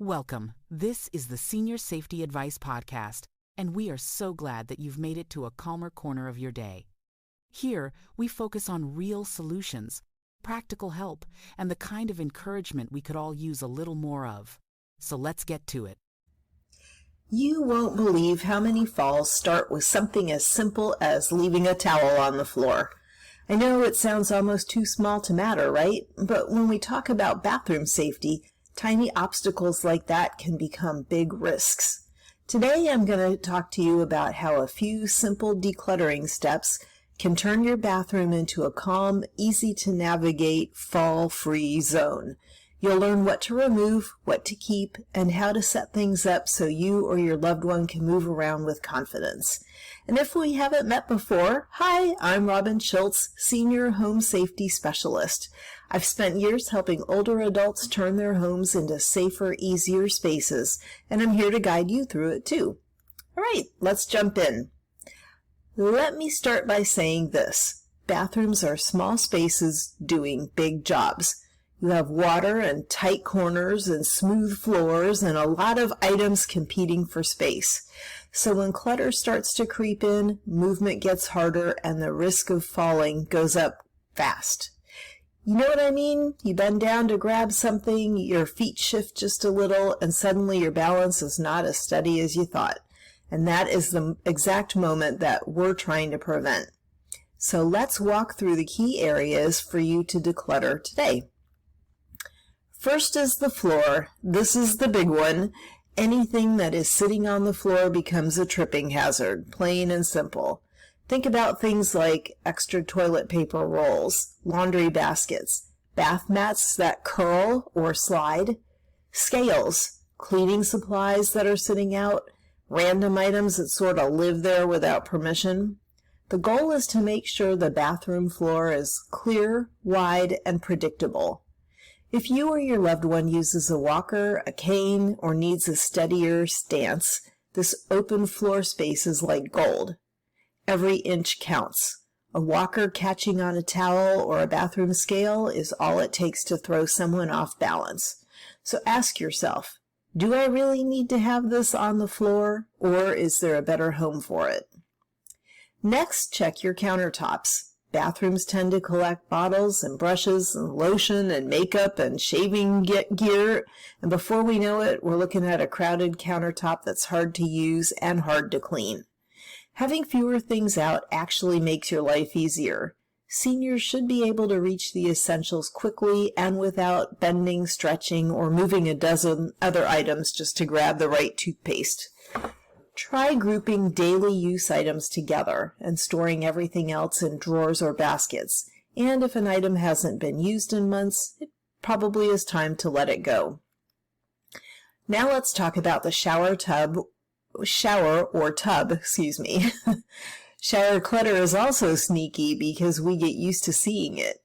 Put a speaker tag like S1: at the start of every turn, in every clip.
S1: Welcome. This is the Senior Safety Advice Podcast, and we are so glad that you've made it to a calmer corner of your day. Here, we focus on real solutions, practical help, and the kind of encouragement we could all use a little more of. So let's get to it.
S2: You won't believe how many falls start with something as simple as leaving a towel on the floor. I know it sounds almost too small to matter, right? But when we talk about bathroom safety, tiny obstacles like that can become big risks. Today I'm going to talk to you about how a few simple decluttering steps can turn your bathroom into a calm, easy-to-navigate, fall-free zone. You'll learn what to remove, what to keep, and how to set things up so you or your loved one can move around with confidence. And if we haven't met before, hi, I'm Robin Schultz, Senior Home Safety Specialist. I've spent years helping older adults turn their homes into safer, easier spaces, and I'm here to guide you through it too. All right, let's jump in. Let me start by saying this. Bathrooms are small spaces doing big jobs. You have water and tight corners and smooth floors and a lot of items competing for space. So when clutter starts to creep in, movement gets harder and the risk of falling goes up fast. You know what I mean? You bend down to grab something, your feet shift just a little, and suddenly your balance is not as steady as you thought. And that is the exact moment that we're trying to prevent. So let's walk through the key areas for you to declutter today. First is the floor. This is the big one. Anything that is sitting on the floor becomes a tripping hazard, plain and simple. Think about things like extra toilet paper rolls, laundry baskets, bath mats that curl or slide, scales, cleaning supplies that are sitting out, random items that sort of live there without permission. The goal is to make sure the bathroom floor is clear, wide, and predictable. If you or your loved one uses a walker, a cane, or needs a steadier stance, this open floor space is like gold. Every inch counts. A walker catching on a towel or a bathroom scale is all it takes to throw someone off balance. So ask yourself, do I really need to have this on the floor, or is there a better home for it? Next, check your countertops. Bathrooms tend to collect bottles and brushes and lotion and makeup and shaving gear, and before we know it, we're looking at a crowded countertop that's hard to use and hard to clean. Having fewer things out actually makes your life easier. Seniors should be able to reach the essentials quickly and without bending, stretching, or moving a dozen other items just to grab the right toothpaste. Try grouping daily use items together and storing everything else in drawers or baskets. And if an item hasn't been used in months, it probably is time to let it go. Now let's talk about the shower or tub. Shower clutter is also sneaky because we get used to seeing it.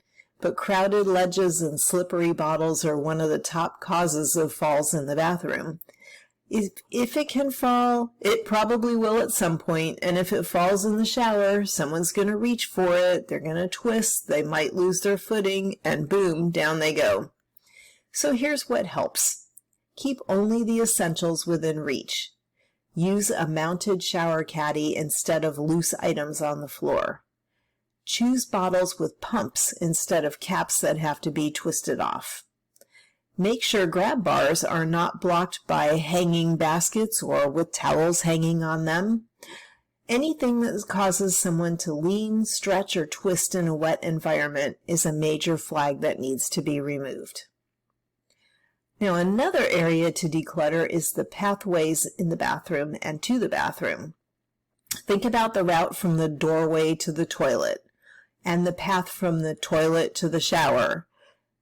S2: But crowded ledges and slippery bottles are one of the top causes of falls in the bathroom. If it can fall, it probably will at some point, and if it falls in the shower, someone's going to reach for it, they're going to twist, they might lose their footing, and boom, down they go. So here's what helps. Keep only the essentials within reach. Use a mounted shower caddy instead of loose items on the floor. Choose bottles with pumps instead of caps that have to be twisted off. Make sure grab bars are not blocked by hanging baskets or with towels hanging on them. Anything that causes someone to lean, stretch, or twist in a wet environment is a major flag that needs to be removed. Now, another area to declutter is the pathways in the bathroom and to the bathroom. Think about the route from the doorway to the toilet and the path from the toilet to the shower.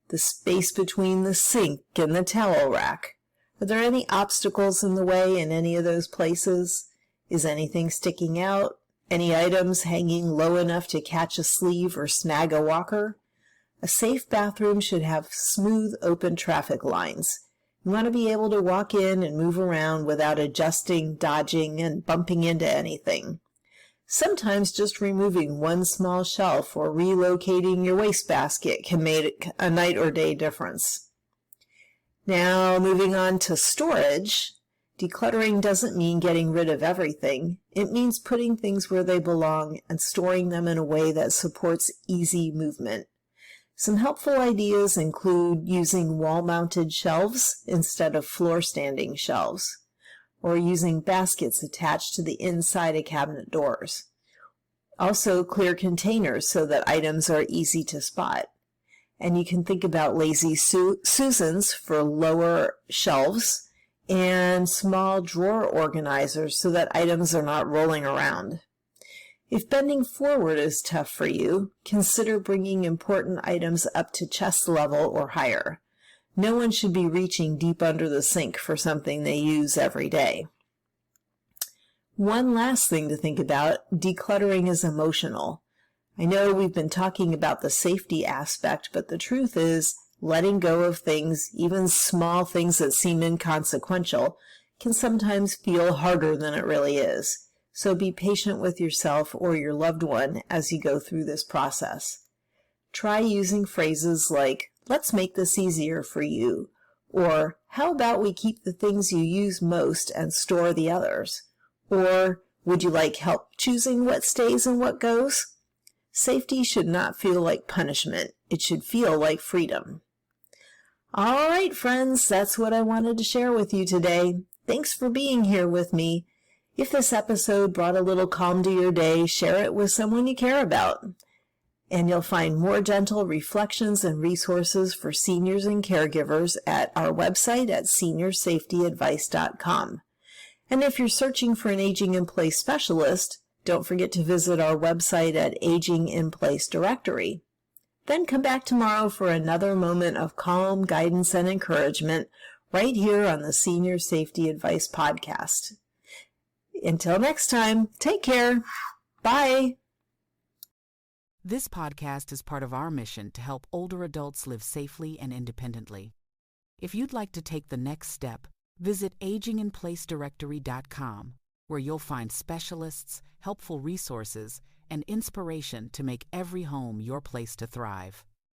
S2: The space between the sink and the towel rack. Are there any obstacles in the way in any of those places? Is anything sticking out? Any items hanging low enough to catch a sleeve or snag a walker? A safe bathroom should have smooth, open traffic lines. You want to be able to walk in and move around without adjusting, dodging, and bumping into anything. Sometimes just removing one small shelf or relocating your wastebasket can make a night or day difference. Now, moving on to storage, decluttering doesn't mean getting rid of everything. It means putting things where they belong and storing them in a way that supports easy movement. Some helpful ideas include using wall-mounted shelves instead of floor-standing shelves, or using baskets attached to the inside of cabinet doors. Also, clear containers so that items are easy to spot. And you can think about lazy Susans for lower shelves and small drawer organizers so that items are not rolling around. If bending forward is tough for you, consider bringing important items up to chest level or higher. No one should be reaching deep under the sink for something they use every day. One last thing to think about, decluttering is emotional. I know we've been talking about the safety aspect, but the truth is, letting go of things, even small things that seem inconsequential, can sometimes feel harder than it really is. So be patient with yourself or your loved one as you go through this process. Try using phrases like, "Let's make this easier for you," or "How about we keep the things you use most and store the others?" Or, "Would you like help choosing what stays and what goes?" Safety should not feel like punishment. It should feel like freedom. All right, friends, that's what I wanted to share with you today. Thanks for being here with me. If this episode brought a little calm to your day, share it with someone you care about. And you'll find more gentle reflections and resources for seniors and caregivers at our website at seniorsafetyadvice.com. And if you're searching for an Aging in Place specialist, don't forget to visit our website at Aging in Place Directory. Then come back tomorrow for another moment of calm guidance and encouragement right here on the Senior Safety Advice Podcast. Until next time, take care. Bye.
S1: This podcast is part of our mission to help older adults live safely and independently. If you'd like to take the next step, visit aginginplacedirectory.com, where you'll find specialists, helpful resources, and inspiration to make every home your place to thrive.